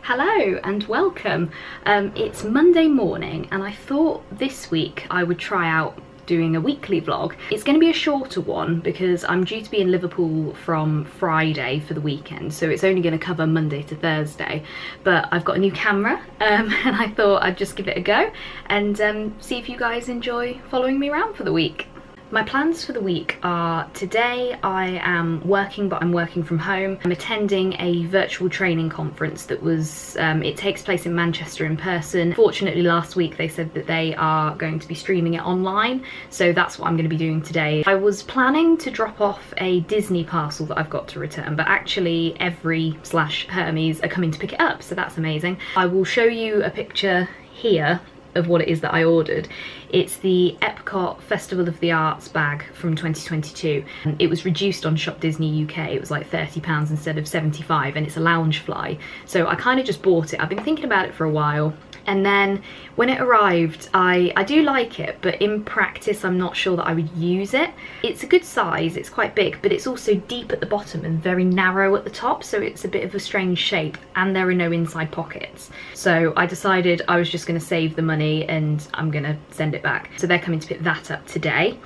Hello and welcome. It's Monday morning and I thought this week I would try out doing a weekly vlog. It's going to be a shorter one because I'm due to be in Liverpool from Friday for the weekend, so it's only going to cover Monday to Thursday. But I've got a new camera and I thought I'd just give it a go and see if you guys enjoy following me around for the week. My plans for the week are today I am working, but I'm working from home. I'm attending a virtual training conference that was, it takes place in Manchester in person. Fortunately last week they said that they are going to be streaming it online, so that's what I'm going to be doing today. I was planning to drop off a Disney parcel that I've got to return, but actually Hermes are coming to pick it up, so that's amazing. I will show you a picture here of what it is that I ordered. It's the Epcot Festival of the Arts bag from 2022. It was reduced on Shop Disney UK. It was like £30 instead of £75, and it's a lounge fly. So I kind of just bought it. I've been thinking about it for a while. And then when it arrived, I do like it, but in practice I'm not sure that I would use it. It's a good size, it's quite big, but it's also deep at the bottom and very narrow at the top, so it's a bit of a strange shape, and there are no inside pockets. So I decided I was just going to save the money and I'm going to send it back. So they're coming to pick that up today.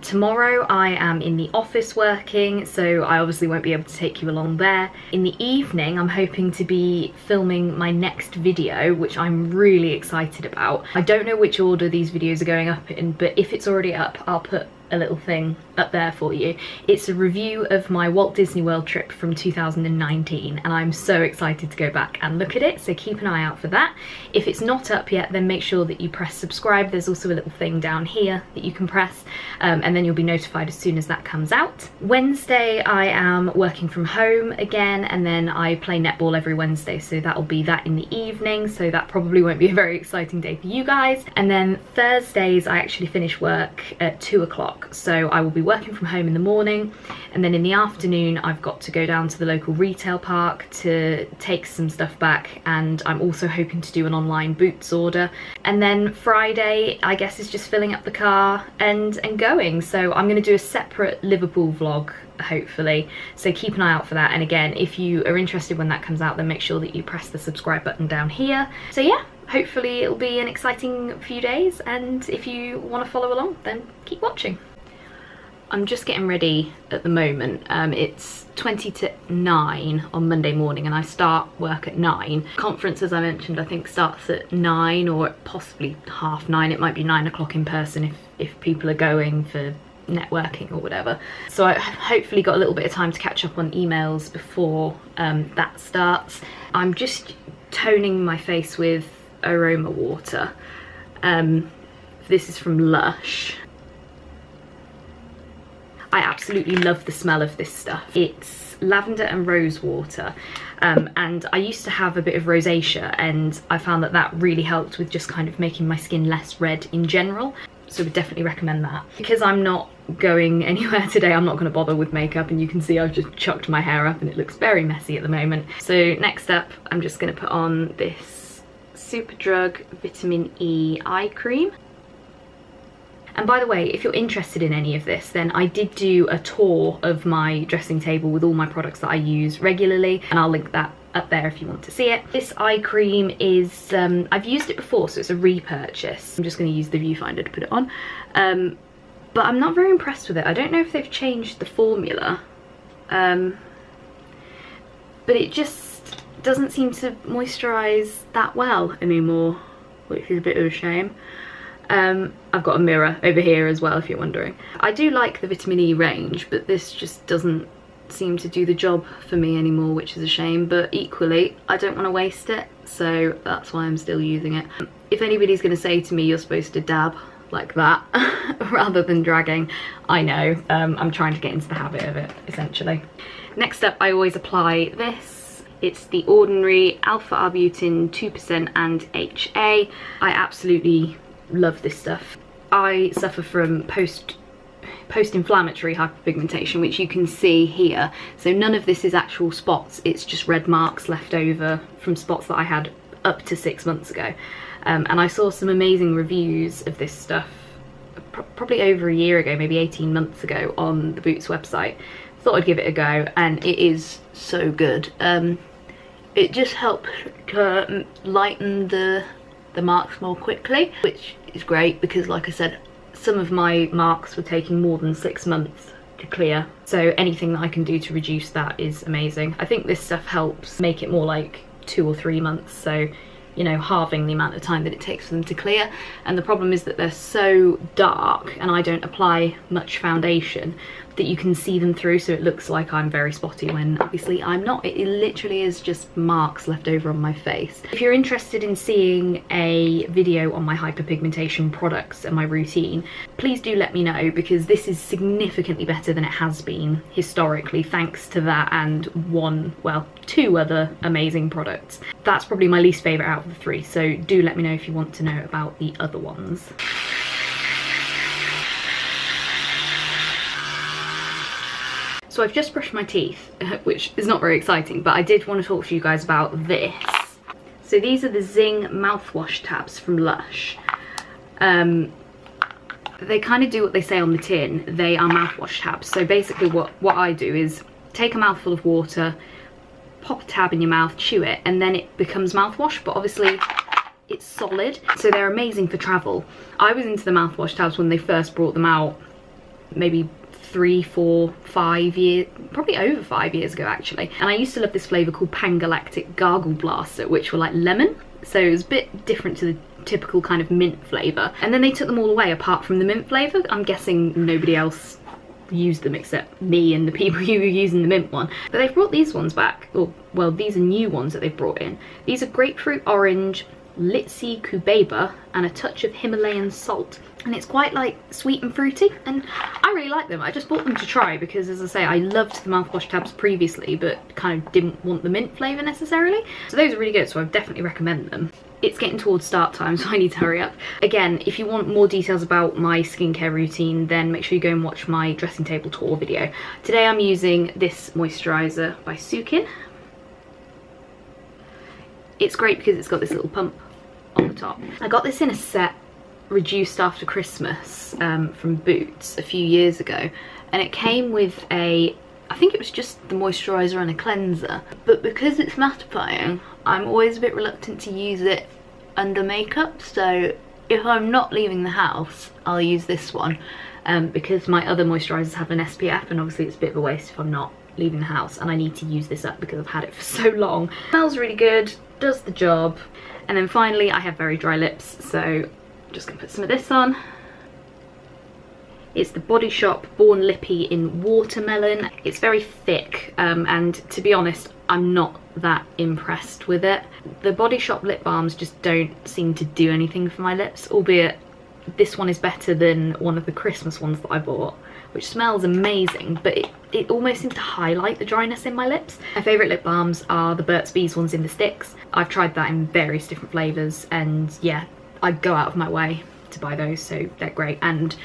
Tomorrow I am in the office working, so I obviously won't be able to take you along there. In the evening I'm hoping to be filming my next video, which I'm really excited about. I don't know which order these videos are going up in, but if it's already up, I'll put a little thing up there for you. It's a review of my Walt Disney World trip from 2019, and I'm so excited to go back and look at it, so keep an eye out for that. If it's not up yet, then make sure that you press subscribe. There's also a little thing down here that you can press, and then you'll be notified as soon as that comes out. Wednesday I am working from home again, and then I play netball every Wednesday, so that'll be that in the evening, so that probably won't be a very exciting day for you guys. And then Thursdays I actually finish work at 2 o'clock. So I will be working from home in the morning, and then in the afternoon I've got to go down to the local retail park to take some stuff back, and I'm also hoping to do an online boots order. And then Friday I guess is just filling up the car and going. So I'm going to do a separate Liverpool vlog hopefully, so keep an eye out for that. And again, if you are interested when that comes out, then make sure that you press the subscribe button down here. So yeah, hopefully it'll be an exciting few days, and if you want to follow along then keep watching. I'm just getting ready at the moment. It's 20 to 9 on Monday morning and I start work at 9. Conference, as I mentioned, I think starts at 9 or possibly 9:30. It might be 9 o'clock in person if people are going for networking or whatever. So I hopefully got a little bit of time to catch up on emails before that starts. I'm just toning my face with aroma water. This is from Lush. I absolutely love the smell of this stuff. It's lavender and rose water, and I used to have a bit of rosacea, and I found that that really helped with just kind of making my skin less red in general, so would definitely recommend that. Because I'm not going anywhere today, I'm not going to bother with makeup, and you can see I've just chucked my hair up and it looks very messy at the moment. So next up I'm just going to put on this Superdrug Vitamin E eye cream. And by the way, if you're interested in any of this, then I did do a tour of my dressing table with all my products that I use regularly, and I'll link that up there if you want to see it. This eye cream is, I've used it before, so it's a repurchase. I'm just going to use the viewfinder to put it on. But I'm not very impressed with it. I don't know if they've changed the formula, but it just doesn't seem to moisturise that well anymore, which is a bit of a shame. I've got a mirror over here as well if you're wondering. I do like the vitamin E range, but this just doesn't seem to do the job for me anymore, which is a shame, but equally I don't want to waste it, so that's why I'm still using it. If anybody's going to say to me you're supposed to dab like that rather than dragging, I know, I'm trying to get into the habit of it essentially. Next up I always apply this. It's the Ordinary Alpha Arbutin 2% and HA. I absolutely love this stuff. I suffer from post-inflammatory hyperpigmentation, which you can see here. So none of this is actual spots, it's just red marks left over from spots that I had up to 6 months ago. And I saw some amazing reviews of this stuff probably over a year ago, maybe 18 months ago, on the Boots website. Thought I'd give it a go, and it is so good. It just helps to lighten the marks more quickly, which is great because, like I said, some of my marks were taking more than 6 months to clear. So anything that I can do to reduce that is amazing. I think this stuff helps make it more like 2 or 3 months, so you know, halving the amount of time that it takes for them to clear. And the problem is that they're so dark and I don't apply much foundation that you can see them through, so it looks like I'm very spotty when obviously I'm not. It literally is just marks left over on my face. If you're interested in seeing a video on my hyperpigmentation products and my routine, please do let me know, because this is significantly better than it has been historically, thanks to that and two other amazing products. That's probably my least favourite out of the 3, so do let me know if you want to know about the other ones. So I've just brushed my teeth, which is not very exciting, but I did want to talk to you guys about this. So these are the Zing mouthwash tabs from Lush. They kind of do what they say on the tin. They are mouthwash tabs. So basically what I do is take a mouthful of water, pop a tab in your mouth, chew it, and then it becomes mouthwash, but obviously it's solid. So they're amazing for travel. I was into the mouthwash tabs when they first brought them out, maybe 3, 4, 5 years, probably over 5 years ago actually. And I used to love this flavour called Pangalactic Gargle Blaster, which were like lemon. So it was a bit different to the typical kind of mint flavour. And then they took them all away apart from the mint flavour. I'm guessing nobody else used them except me and the people who were using the mint one. But they've brought these ones back. Or, well, these are new ones that they've brought in. These are grapefruit orange, Litsi Kubeba, and a touch of Himalayan salt. And it's quite like sweet and fruity, and I really like them. I just bought them to try because, as I say, I loved the mouthwash tabs previously but kind of didn't want the mint flavour necessarily. So those are really good, so I definitely recommend them. It's getting towards start time, so I need to hurry up. Again, if you want more details about my skincare routine, then make sure you go and watch my dressing table tour video. Today I'm using this moisturiser by Sukin. It's great because it's got this little pump on the top. I got this in a set reduced after Christmas from Boots a few years ago, and it came with I think it was just the moisturiser and a cleanser, but because it's mattifying I'm always a bit reluctant to use it under makeup, so if I'm not leaving the house I'll use this one because my other moisturisers have an SPF, and obviously it's a bit of a waste if I'm not leaving the house, and I need to use this up because I've had it for so long. Smells really good, does the job. And then finally I have very dry lips, so I'm just gonna put some of this on. It's the Body Shop Born Lippy in Watermelon. It's very thick, and to be honest, I'm not that impressed with it. The Body Shop lip balms just don't seem to do anything for my lips, albeit this one is better than one of the Christmas ones that I bought, which smells amazing, but it almost seems to highlight the dryness in my lips. My favourite lip balms are the Burt's Bees ones in the sticks. I've tried that in various different flavours, and yeah, I go out of my way to buy those, so they're great. And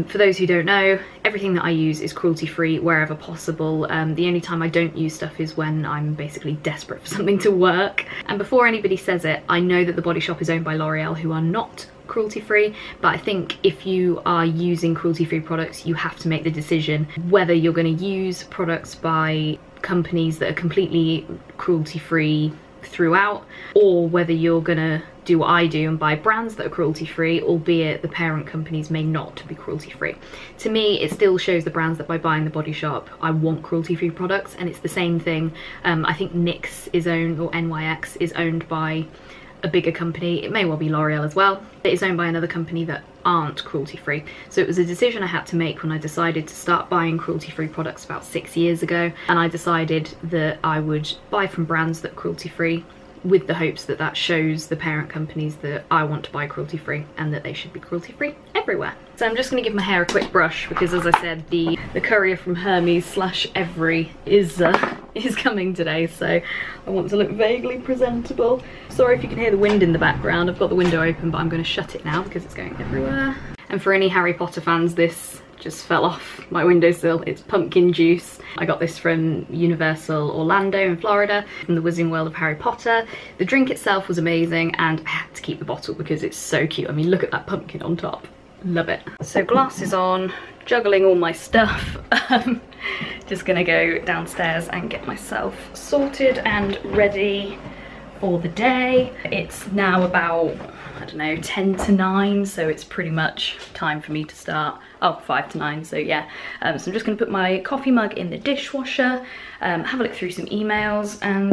for those who don't know, everything that I use is cruelty-free wherever possible. The only time I don't use stuff is when I'm basically desperate for something to work. And before anybody says it, I know that the Body Shop is owned by L'Oreal, who are not cruelty-free, but I think if you are using cruelty-free products, you have to make the decision whether you're going to use products by companies that are completely cruelty-free throughout, or whether you're gonna do what I do and buy brands that are cruelty-free, albeit the parent companies may not be cruelty-free. To me, it still shows the brands that by buying the Body Shop, I want cruelty-free products, and it's the same thing. I think NYX is owned, or NYX is owned by a bigger company. It may well be L'Oreal as well. It is owned by another company that aren't cruelty-free. So it was a decision I had to make when I decided to start buying cruelty-free products about 6 years ago, and I decided that I would buy from brands that are cruelty-free, with the hopes that that shows the parent companies that I want to buy cruelty-free and that they should be cruelty-free everywhere. So I'm just going to give my hair a quick brush because, as I said, the courier from Hermes slash Every is coming today, so I want to look vaguely presentable. Sorry if you can hear the wind in the background. I've got the window open, but I'm going to shut it now because it's going everywhere. And for any Harry Potter fans, this just fell off my windowsill. It's pumpkin juice. I got this from Universal Orlando in Florida, from the Wizarding World of Harry Potter. The drink itself was amazing, and I had to keep the bottle because it's so cute. I mean, look at that pumpkin on top. Love it. So glasses on, juggling all my stuff. just gonna go downstairs and get myself sorted and ready for the day. It's now about, I don't know, 10 to 9, so it's pretty much time for me to start. Oh, 5 to 9, so yeah. So I'm just gonna put my coffee mug in the dishwasher, have a look through some emails, and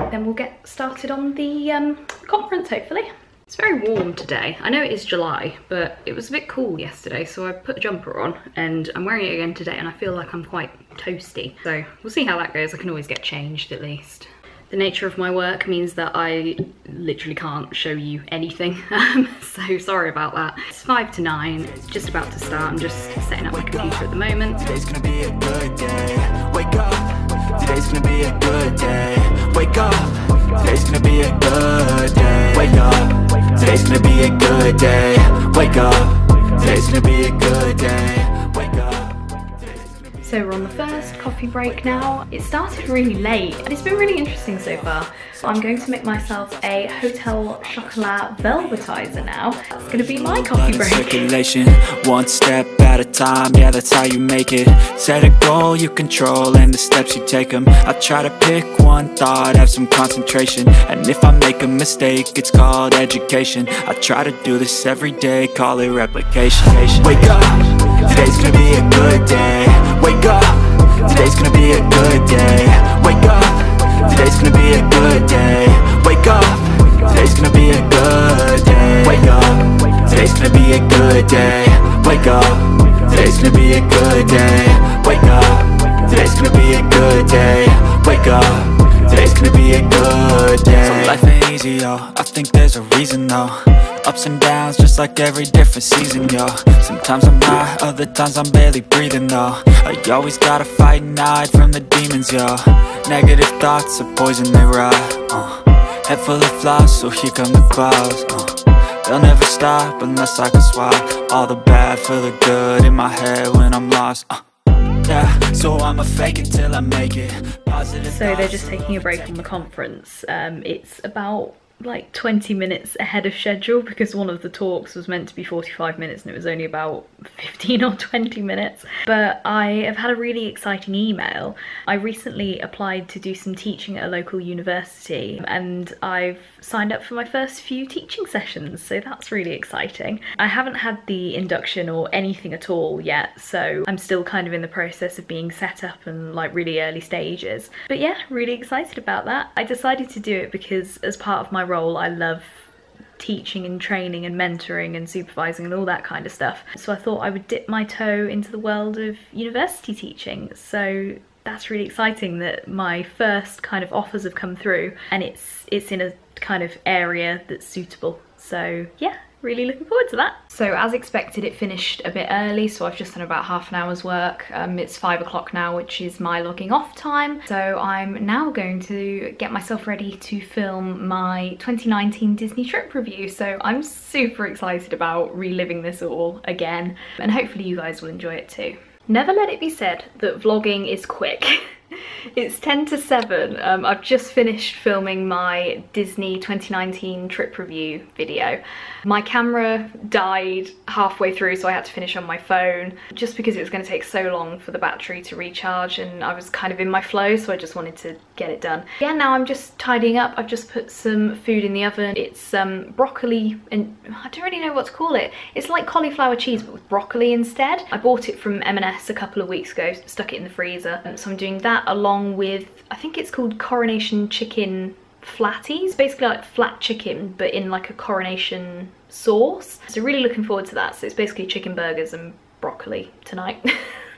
then we'll get started on the conference, hopefully. It's very warm today. I know it is July, but it was a bit cool yesterday, so I put a jumper on and I'm wearing it again today, and I feel like I'm quite toasty. So we'll see how that goes. I can always get changed at least. The nature of my work means that I literally can't show you anything, so sorry about that. It's 5 to 9, it's just about to start. I'm just setting up my computer at the moment. Today's gonna be a good day. Wake up. Today's gonna be a good day. Wake up. Today's gonna be a good day. Wake up. Today's gonna be a good day. Wake up. Today's gonna be a good day. Wake up. So we're on the first coffee break now. It started really late and it's been really interesting so far. So I'm going to make myself a Hotel Chocolat Velvetizer now. That's going to be my coffee break. Circulation, one step at a time, yeah, that's how you make it. Set a goal you control and the steps you take them. I try to pick one thought, have some concentration, and if I make a mistake, it's called education. I try to do this every day, call it replication. Wake up, today's gonna be a good day. Wake up, today's gonna be a good day. Wake up, today's gonna be a good day. Wake up, today's gonna be a good day. Wake up, today's gonna be a good day. Wake up, today's gonna be a good day. Wake up, today's gonna be a good day. Wake up, today's gonna be a good day. So life ain't easy, yo, I think there's a reason though. Ups and downs, just like every different season, yo. Sometimes I'm high, other times I'm barely breathing, though. I always gotta fight and hide from the demons, yo. Negative thoughts are poison, they rot. Head full of flies, so here come the clouds. They'll never stop unless I can swap all the bad for the good in my head when I'm lost. Yeah, so I'ma fake it till I make it. Positive. So they're just taking a break on the conference. It's about like 20 minutes ahead of schedule because one of the talks was meant to be 45 minutes and it was only about 15 or 20 minutes. But I have had a really exciting email. I recently applied to do some teaching at a local university and I've signed up for my first few teaching sessions, so that's really exciting. I haven't had the induction or anything at all yet, so I'm still kind of in the process of being set up and like really early stages. But yeah, really excited about that. I decided to do it because as part of my role, I love teaching and training and mentoring and supervising and all that kind of stuff. So I thought I would dip my toe into the world of university teaching. So that's really exciting that my first kind of offers have come through and it's in a kind of area that's suitable. So yeah, really looking forward to that. So as expected, it finished a bit early, so I've just done about half an hour's work. It's 5 o'clock now, which is my logging off time. So I'm now going to get myself ready to film my 2019 Disney trip review. So I'm super excited about reliving this all again, and hopefully you guys will enjoy it too. Never let it be said that vlogging is quick. It's 10 to 7. I've just finished filming my Disney 2019 trip review video. My camera died halfway through, so I had to finish on my phone just because it was going to take so long for the battery to recharge and I was kind of in my flow, so I just wanted to get it done. Yeah, now I'm just tidying up. I've just put some food in the oven. It's broccoli and I don't really know what to call it. It's like cauliflower cheese but with broccoli instead. I bought it from M&S a couple of weeks ago, stuck it in the freezer. So I'm doing that along with, I think it's called Coronation Chicken Flatties. Basically like flat chicken but in like a coronation sauce. So really looking forward to that. So it's basically chicken burgers and broccoli tonight.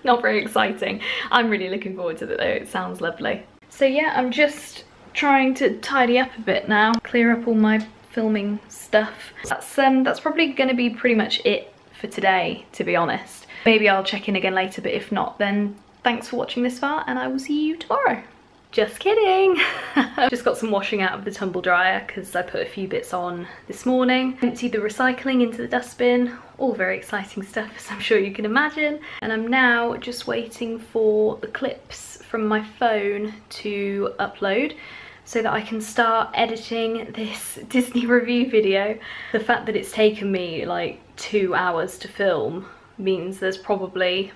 Not very exciting. I'm really looking forward to it though, it sounds lovely. So yeah, I'm just trying to tidy up a bit now, clear up all my filming stuff. That's probably going to be pretty much it for today, to be honest. Maybe I'll check in again later, but if not, then thanks for watching this far and I will see you tomorrow. Just kidding. Just got some washing out of the tumble dryer because I put a few bits on this morning. Emptied the recycling into the dustbin. All very exciting stuff, as I'm sure you can imagine. And I'm now just waiting for the clips from my phone to upload so that I can start editing this Disney review video. The fact that it's taken me like 2 hours to film means there's probably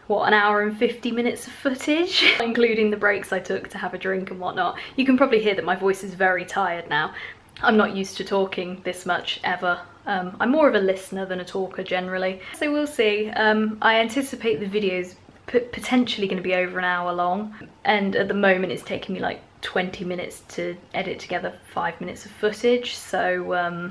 what, an hour and 50 minutes of footage, including the breaks I took to have a drink and whatnot. You can probably hear that my voice is very tired now. I'm not used to talking this much ever. I'm more of a listener than a talker generally, so we'll see. I anticipate the video's potentially going to be over an hour long, and at the moment it's taking me like 20 minutes to edit together 5 minutes of footage, so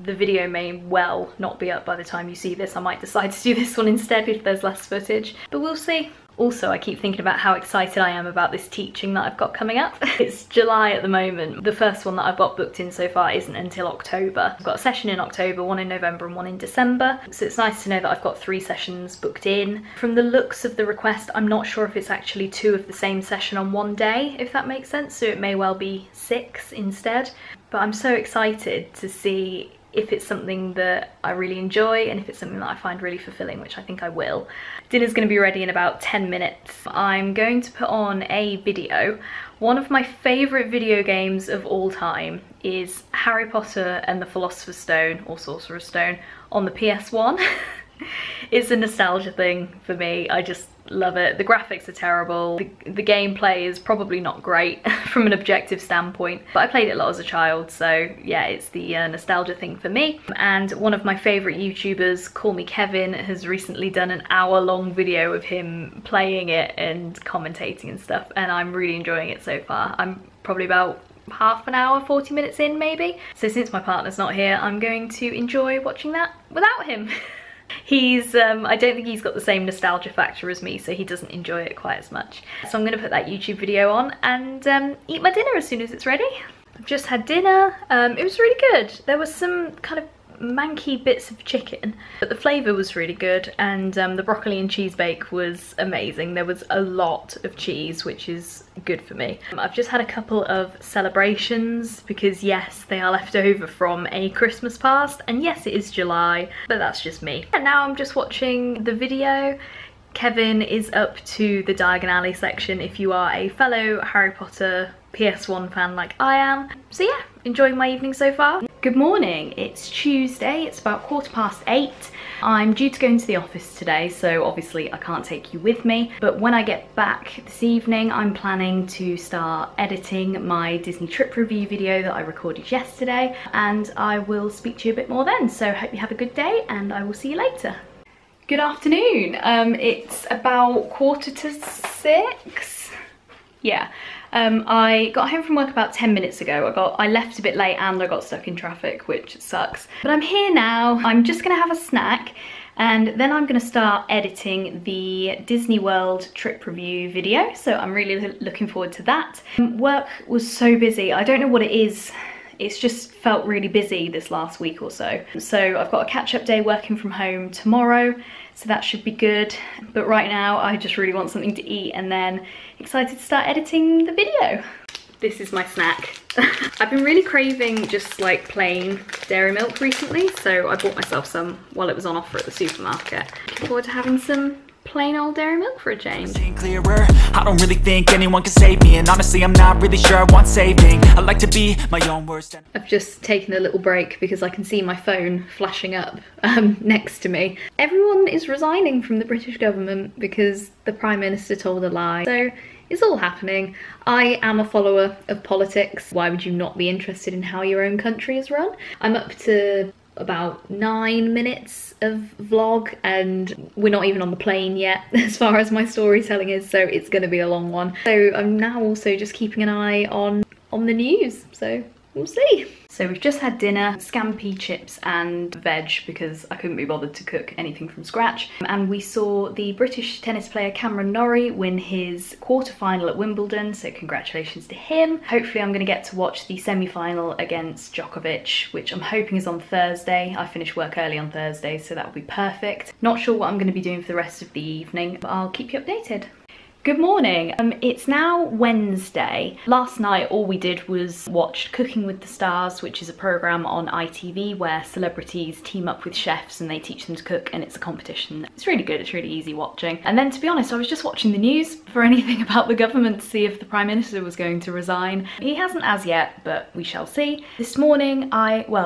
the video may well not be up by the time you see this. I might decide to do this one instead if there's less footage, but we'll see. Also, I keep thinking about how excited I am about this teaching that I've got coming up. It's July at the moment. The first one that I've got booked in so far isn't until October. I've got a session in October, one in November and one in December. So it's nice to know that I've got 3 sessions booked in. From the looks of the request, I'm not sure if it's actually 2 of the same session on one day, if that makes sense. So it may well be 6 instead. But I'm so excited to see if it's something that I really enjoy and if it's something that I find really fulfilling, which I think I will. Dinner's going to be ready in about 10 minutes. I'm going to put on a video. One of my favourite video games of all time is Harry Potter and the Philosopher's Stone, or Sorcerer's Stone, on the PS1. It's a nostalgia thing for me. I just love it. The graphics are terrible. The gameplay is probably not great from an objective standpoint, but I played it a lot as a child, so yeah, it's the nostalgia thing for me. And one of my favourite YouTubers, Call Me Kevin, has recently done an hour-long video of him playing it and commentating and stuff, and I'm really enjoying it so far. I'm probably about half an hour, 40 minutes in maybe. So since my partner's not here, I'm going to enjoy watching that without him. He's, I don't think he's got the same nostalgia factor as me, so he doesn't enjoy it quite as much. So I'm going to put that YouTube video on and eat my dinner as soon as it's ready. I've just had dinner. It was really good. There was some kind of manky bits of chicken, but the flavour was really good, and the broccoli and cheese bake was amazing. There was a lot of cheese, which is good for me. I've just had a couple of celebrations because yes, they are left over from a Christmas past, and yes, it is July, but that's just me. And now I'm just watching the video. Kevin is up to the Diagon Alley section if you are a fellow Harry Potter PS1 fan like I am. So yeah, enjoying my evening so far. Good morning, it's Tuesday, it's about 8:15. I'm due to go into the office today, so obviously I can't take you with me, but when I get back this evening, I'm planning to start editing my Disney trip review video that I recorded yesterday, and I will speak to you a bit more then. So hope you have a good day, and I will see you later. Good afternoon. It's about 5:45. Yeah. I got home from work about 10 minutes ago. I left a bit late and I got stuck in traffic, which sucks. But I'm here now. I'm just gonna have a snack and then I'm gonna start editing the Disney World trip review video. So I'm really looking forward to that. Work was so busy. I don't know what it is. It's just felt really busy this last week or so. So I've got a catch-up day working from home tomorrow, so that should be good. But right now I just really want something to eat and then excited to start editing the video. This is my snack. I've been really craving just like plain dairy milk recently, so I bought myself some while it was on offer at the supermarket. Looking forward to having some plain old dairy milk for a change. Clearer, I don't really think anyone can save me, and honestly I'm not really sure I want saving. I like to be my own worst enemy. I've just taken a little break because I can see my phone flashing up next to me. Everyone is resigning from the British government because the Prime Minister told a lie. So it's all happening. I am a follower of politics. Why would you not be interested in how your own country is run? I'm up to about 9 minutes of vlog and we're not even on the plane yet as far as my storytelling is, so it's going to be a long one. So I'm now also just keeping an eye on the news, so we'll see. So we've just had dinner, scampi chips and veg because I couldn't be bothered to cook anything from scratch. And we saw the British tennis player Cameron Norrie win his quarter-final at Wimbledon, so congratulations to him. Hopefully I'm going to get to watch the semi-final against Djokovic, which I'm hoping is on Thursday. I finish work early on Thursday, so that will be perfect. Not sure what I'm going to be doing for the rest of the evening, but I'll keep you updated. Good morning. It's now Wednesday. Last night all we did was watch Cooking with the Stars, which is a programme on ITV where celebrities team up with chefs and they teach them to cook, and it's a competition. It's really good, it's really easy watching. And then, to be honest, I was just watching the news for anything about the government to see if the Prime Minister was going to resign. He hasn't as yet, but we shall see. This morning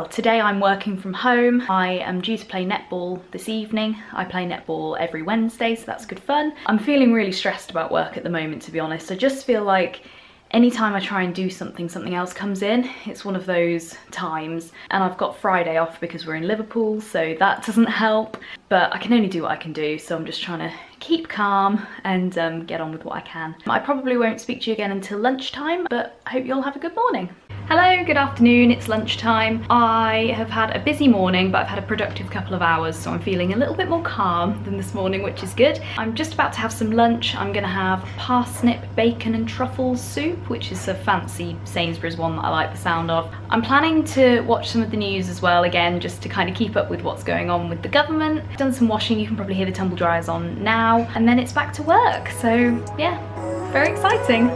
today I'm working from home. I am due to play netball this evening. I play netball every Wednesday, so that's good fun. I'm feeling really stressed about work at the moment, to be honest. I just feel like anytime I try and do something, something else comes in. It's one of those times. And I've got Friday off because we're in Liverpool, so that doesn't help. But I can only do what I can do, so I'm just trying to keep calm and get on with what I can. I probably won't speak to you again until lunchtime, but I hope you all have a good morning. Hello, good afternoon, it's lunchtime. I have had a busy morning, but I've had a productive couple of hours, so I'm feeling a little bit more calm than this morning, which is good. I'm just about to have some lunch. I'm gonna have parsnip, bacon and truffles soup, which is a fancy Sainsbury's one that I like the sound of. I'm planning to watch some of the news as well, again, just to kind of keep up with what's going on with the government. I've done some washing, you can probably hear the tumble dryers on now, and then it's back to work, so yeah, very exciting.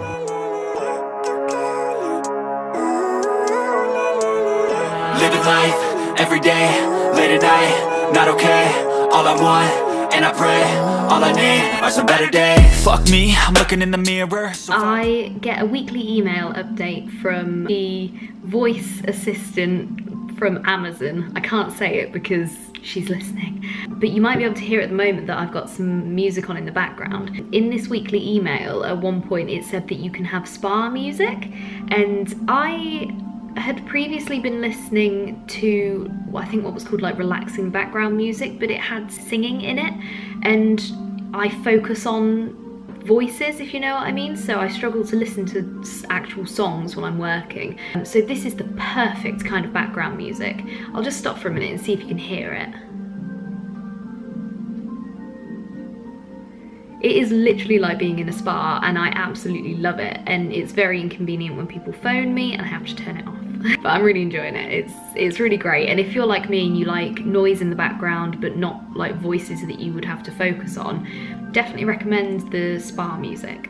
Living life, every day, late at night, not okay. All I want, and I pray, all I need are some better days. Fuck me, I'm looking in the mirror. I get a weekly email update from the voice assistant from Amazon. I can't say it because she's listening, but you might be able to hear at the moment that I've got some music on in the background. In this weekly email, at one point it said that you can have spa music, and I had previously been listening to I think what was called like relaxing background music, but it had singing in it, and I focus on voices, if you know what I mean, so I struggle to listen to actual songs when I'm working. So this is the perfect kind of background music. I'll just stop for a minute and see if you can hear it. It is literally like being in a spa, and I absolutely love it, and it's very inconvenient when people phone me and I have to turn it off. But I'm really enjoying it. It's really great, and if you're like me and you like noise in the background but not like voices that you would have to focus on, definitely recommend the spa music.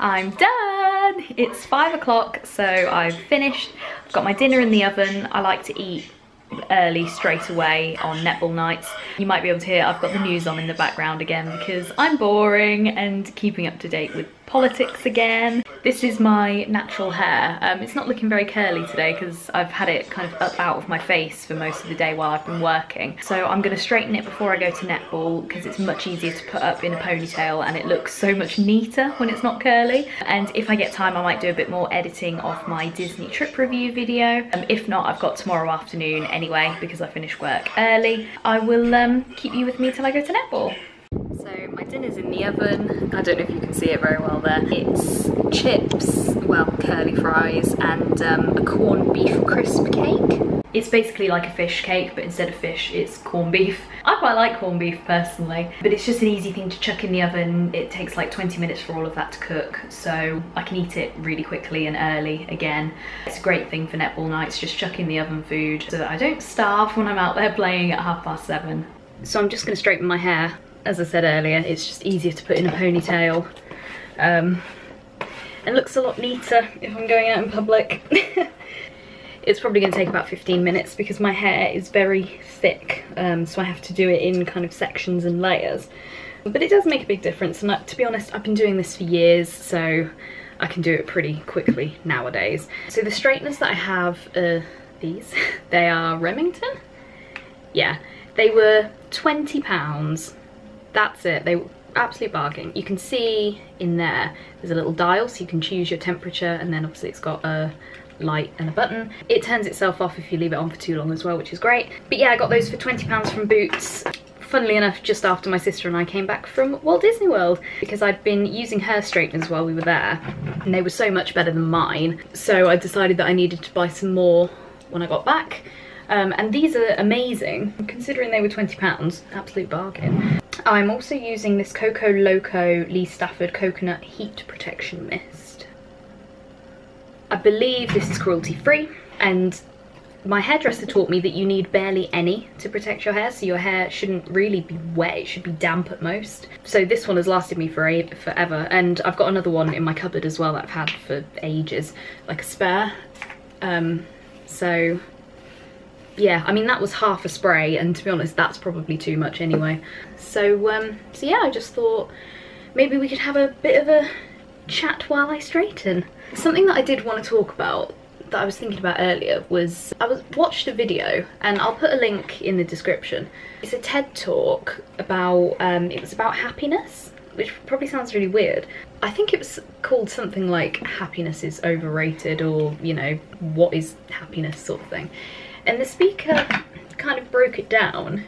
I'm done! It's 5 o'clock, so I've finished. I've got my dinner in the oven. I like to eat early straight away on netball nights. You might be able to hear I've got the news on in the background again because I'm boring and keeping up to date with politics again. This is my natural hair. It's not looking very curly today because I've had it kind of up out of my face for most of the day while I've been working. So I'm going to straighten it before I go to netball because it's much easier to put up in a ponytail and it looks so much neater when it's not curly. And if I get time I might do a bit more editing of my Disney trip review video. If not, I've got tomorrow afternoon anyway because I finish work early. I will keep you with me till I go to netball. So my dinner's in the oven. I don't know if you can see it very well there. It's chips, well, curly fries, and a corned beef crisp cake. It's basically like a fish cake, but instead of fish, it's corned beef. I quite like corned beef personally, but it's just an easy thing to chuck in the oven. It takes like 20 minutes for all of that to cook, so I can eat it really quickly and early again. It's a great thing for netball nights, just chuck in the oven food so that I don't starve when I'm out there playing at 7:30. So I'm just gonna straighten my hair. As I said earlier, it's just easier to put in a ponytail. And looks a lot neater if I'm going out in public. It's probably going to take about 15 minutes because my hair is very thick, so I have to do it in kind of sections and layers. But it does make a big difference, and to be honest, I've been doing this for years, so I can do it pretty quickly nowadays. So the straighteners that I have are these. They are Remington. Yeah, they were £20. That's it. They were absolute bargain. You can see in there's a little dial so you can choose your temperature, and then obviously it's got a light and a button. It turns itself off if you leave it on for too long as well, which is great. But yeah, I got those for £20 from Boots. Funnily enough, just after my sister and I came back from Walt Disney World, because I'd been using her straighteners while we were there and they were so much better than mine, so I decided that I needed to buy some more when I got back. And these are amazing considering they were £20. Absolute bargain. I'm also using this Coco Loco Lee Stafford Coconut Heat Protection Mist. I believe this is cruelty free, and my hairdresser taught me that you need barely any to protect your hair, so your hair shouldn't really be wet, it should be damp at most. So this one has lasted me forever, and I've got another one in my cupboard as well that I've had for ages, like a spare. So yeah, I mean that was half a spray, and to be honest that's probably too much anyway. So yeah, I just thought maybe we could have a bit of a chat while I straighten. Something that I did want to talk about that I was thinking about earlier was I watched a video, and I'll put a link in the description. It's a TED talk about it was about happiness, which probably sounds really weird. I think it was called something like happiness is overrated, or you know, what is happiness sort of thing. And the speaker kind of broke it down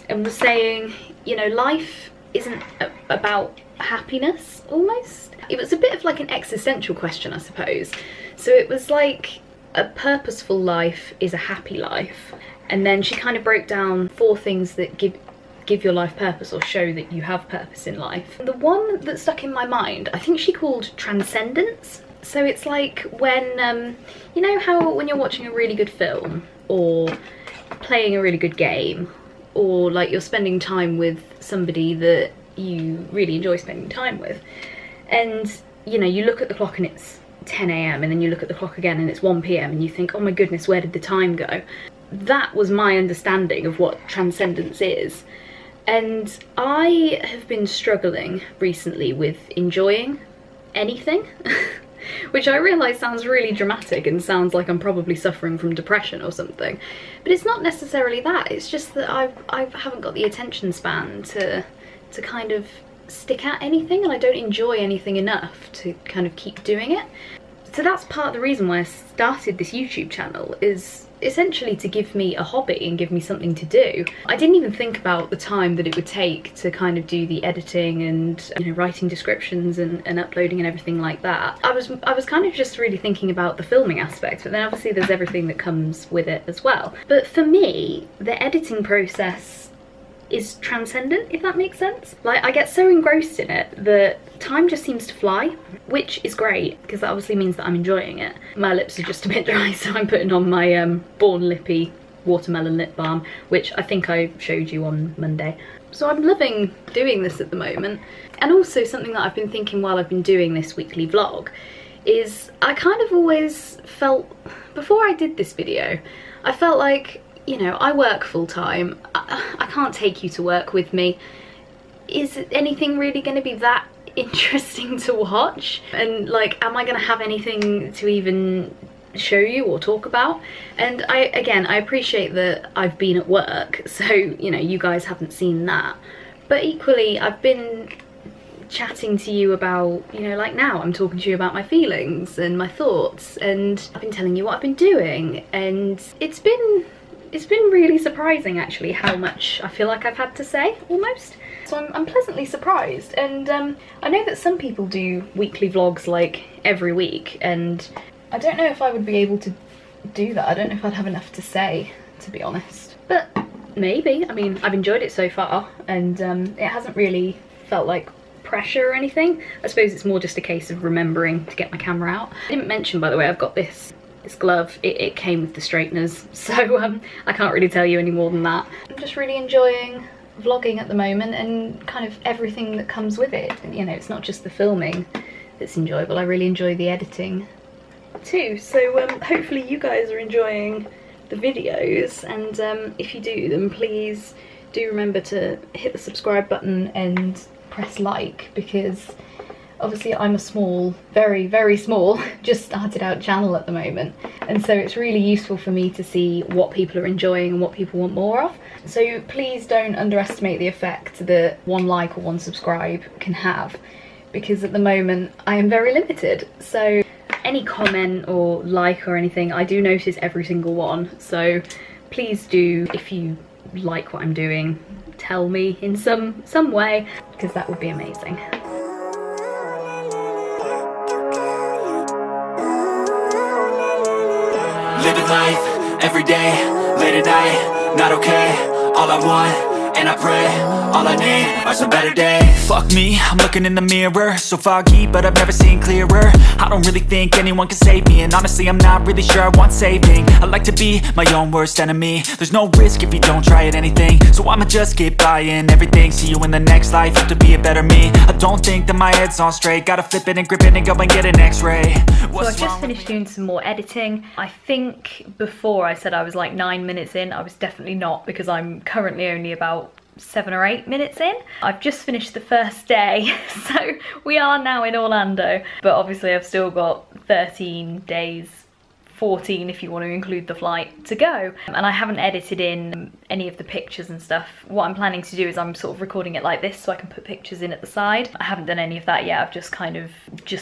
and was saying, you know, life isn't about happiness almost. It was a bit of like an existential question, I suppose. So it was like a purposeful life is a happy life. And then she kind of broke down 4 things that give your life purpose, or show that you have purpose in life. The one that stuck in my mind, I think she called transcendence. So it's like when, you know how when you're watching a really good film, or playing a really good game, or like you're spending time with somebody that you really enjoy spending time with, and you know, you look at the clock and it's 10 AM, and then you look at the clock again and it's 1 PM, and you think, oh my goodness, where did the time go? That was my understanding of what transcendence is. And I have been struggling recently with enjoying anything, which I realise sounds really dramatic and sounds like I'm probably suffering from depression or something. But it's not necessarily that, it's just that I haven't got the attention span to kind of stick at anything, and I don't enjoy anything enough to kind of keep doing it. So that's part of the reason why I started this YouTube channel, is essentially to give me a hobby and give me something to do. I didn't even think about the time that it would take to kind of do the editing and, you know, writing descriptions and uploading and everything like that. I was kind of just really thinking about the filming aspect, but then obviously there's everything that comes with it as well. But for me, the editing process is transcendent, if that makes sense. Like, I get so engrossed in it that time just seems to fly, which is great because that obviously means that I'm enjoying it. My lips are just a bit dry, so I'm putting on my Born Lippy watermelon lip balm, which I think I showed you on Monday. So I'm loving doing this at the moment. And also something that I've been thinking while I've been doing this weekly vlog is I kind of always felt, before I did this video, I felt like, you know, I work full time, I can't take you to work with me. Is anything really going to be that interesting to watch? And like, am I going to have anything to even show you or talk about? And I appreciate that I've been at work, so you know, you guys haven't seen that. But equally, I've been chatting to you about, you know, like now I'm talking to you about my feelings and my thoughts, and I've been telling you what I've been doing, and it's been really surprising actually how much I feel like I've had to say, almost. So I'm pleasantly surprised, and I know that some people do weekly vlogs like every week, and I don't know if I would be able to do that. I don't know if I'd have enough to say, to be honest. But maybe. I mean, I've enjoyed it so far, and it hasn't really felt like pressure or anything. I suppose it's more just a case of remembering to get my camera out. I didn't mention, by the way, I've got this glove. It came with the straighteners, so I can't really tell you any more than that. I'm just really enjoying vlogging at the moment, and kind of everything that comes with it. You know, it's not just the filming that's enjoyable, I really enjoy the editing too. So hopefully you guys are enjoying the videos, and if you do, then please do remember to hit the subscribe button and press like, because obviously I'm a small, very, very small, just started out channel at the moment, and so it's really useful for me to see what people are enjoying and what people want more of. So please don't underestimate the effect that 1 like or 1 subscribe can have, because at the moment I am very limited. So any comment or like or anything, I do notice every single one, so please do, if you like what I'm doing, tell me in some way, because that would be amazing. Living life, every day, late at night, not okay. All I want and I pray. All I need are some better days. Fuck me, I'm looking in the mirror, so foggy, but I've never seen clearer. I don't really think anyone can save me, and honestly I'm not really sure I want saving. I like to be my own worst enemy. There's no risk if you don't try at anything, so I'ma just keep buying everything. See you in the next life, have to be a better me. I don't think that my head's on straight, gotta flip it and grip it and go and get an x-ray. So I've just finished doing some more editing. I think before I said I was like 9 minutes in. I was definitely not, because I'm currently only about 7 or 8 minutes in. I've just finished the first day, so we are now in Orlando, but obviously I've still got 13 days, 14 if you want to include the flight, to go, and I haven't edited in any of the pictures and stuff. What I'm planning to do is I'm sort of recording it like this so I can put pictures in at the side. I haven't done any of that yet. I've just kind of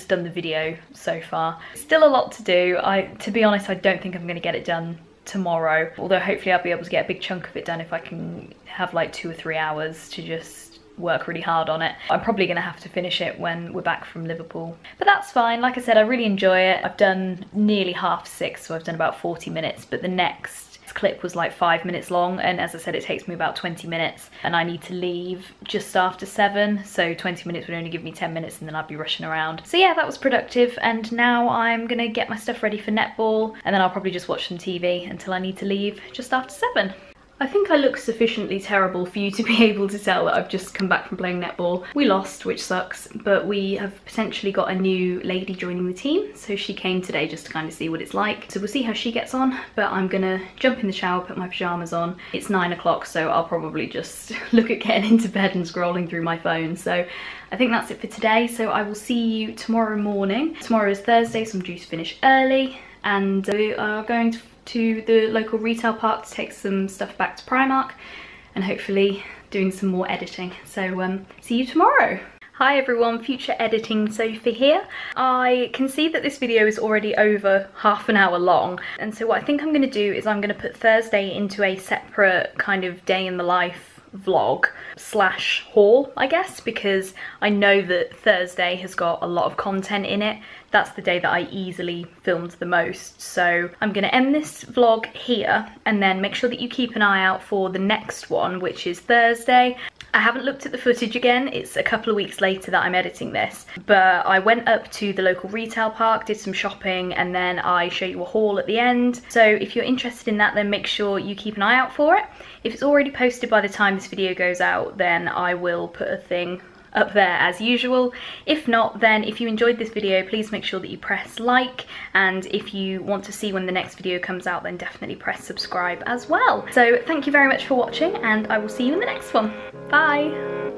done the video so far. Still a lot to do. To be honest, I don't think I'm going to get it done tomorrow, although hopefully I'll be able to get a big chunk of it done if I can have like 2 or 3 hours to just work really hard on it. I'm probably gonna have to finish it when we're back from Liverpool, but that's fine. Like I said, I really enjoy it. I've done nearly half 6, so I've done about 40 minutes, but the next clip was like 5 minutes long, and as I said, it takes me about 20 minutes, and I need to leave just after 7, so 20 minutes would only give me 10 minutes and then I'd be rushing around. So yeah, that was productive, and now I'm gonna get my stuff ready for netball, and then I'll probably just watch some TV until I need to leave just after 7. I think I look sufficiently terrible for you to be able to tell that I've just come back from playing netball. We lost, which sucks, but we have potentially got a new lady joining the team, so she came today just to kind of see what it's like. So we'll see how she gets on, but I'm gonna jump in the shower, put my pyjamas on. It's 9 o'clock, so I'll probably just look at getting into bed and scrolling through my phone. So I think that's it for today, so I will see you tomorrow morning. Tomorrow is Thursday, so I'm due to finish early, and we are going to the local retail park to take some stuff back to Primark, and hopefully doing some more editing. So see you tomorrow. Hi everyone, future editing Sophie here. I can see that this video is already over half an hour long, and so what I think I'm going to do is I'm going to put Thursday into a separate kind of day in the life vlog slash haul, I guess, because I know that Thursday has got a lot of content in it. That's the day that I easily filmed the most. So I'm going to end this vlog here, and then make sure that you keep an eye out for the next one, which is Thursday. I haven't looked at the footage again. It's a couple of weeks later that I'm editing this, but I went up to the local retail park, did some shopping, and then I show you a haul at the end. So if you're interested in that, then make sure you keep an eye out for it. If it's already posted by the time this video goes out, then I will put a thing up there as usual. If not, then if you enjoyed this video, please make sure that you press like, and if you want to see when the next video comes out, then definitely press subscribe as well. So thank you very much for watching, and I will see you in the next one. Bye!